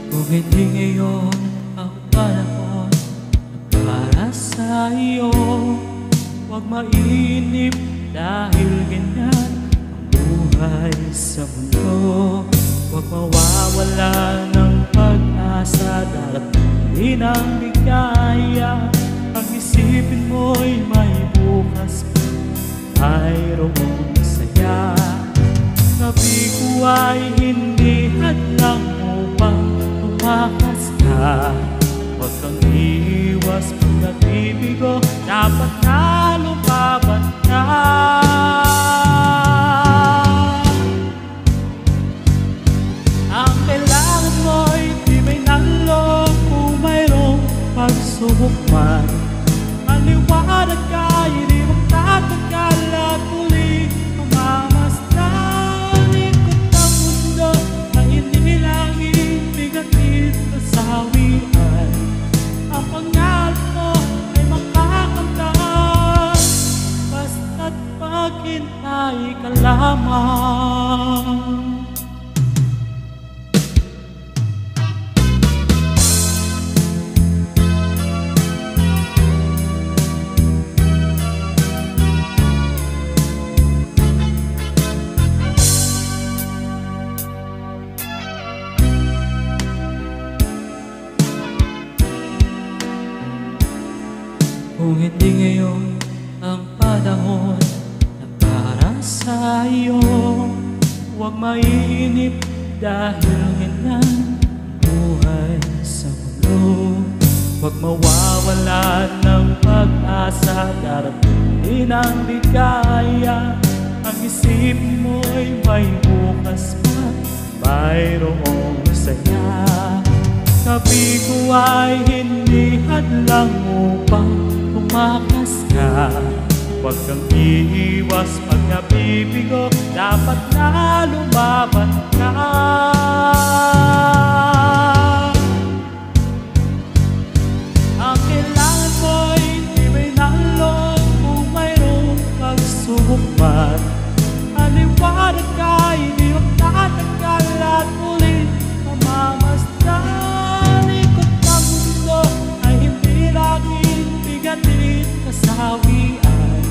Kung hindi ngayon ang panahon para sa iyo, huwag mainip dahil ganyan ang buhay sa mundo. Huwag mawawala ng pag-asa, darating ang bigaya. Ang isipin mo'y may bukas pa, mayroong saya. Gabi ko ay hindi hadlang upang tumakas ka. Huwag kang iwas pag nabibigo, dapat na lumaban ka. Ang kailangan mo'y di may nalo kung mayroong pagsubok man. Maliwanag ka, hindi magtatagal at muli mamamasdan. Ikot ang mundo na hindi lang ibigatid kasawian. Ang pangarap mo ay makakamtan, basta't maghintay ka lamang. Kung hindi ngayon ang panahon na para sa iyo, huwag mainip dahil ganyan buhay sa mundo. Huwag mawawala ng pag-asa, darating ang bigaya. Ang isipin mo'y may bukas pa, mayroong saya. Gabi ko ay hindi hadlang upang tumakas ka. Huwag kang iiwas pag nabibigo, dapat na lumaban ka. Ang kailangan mo'y di may nalo kung mayroong pagsubok man. Aliwanag ka, hindi magtatagal at muli mamamasdan. Kasawian,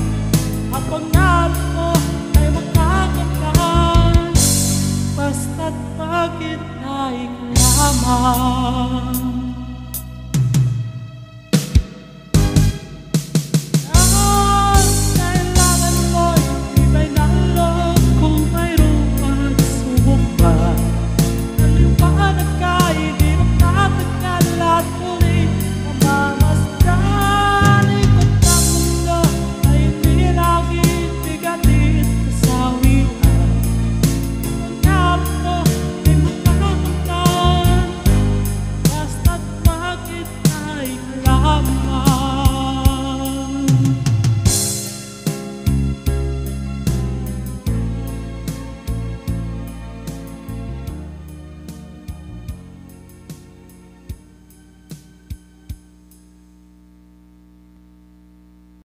ang pangarap mo ay makakataan, basta't maghintay ka lamang.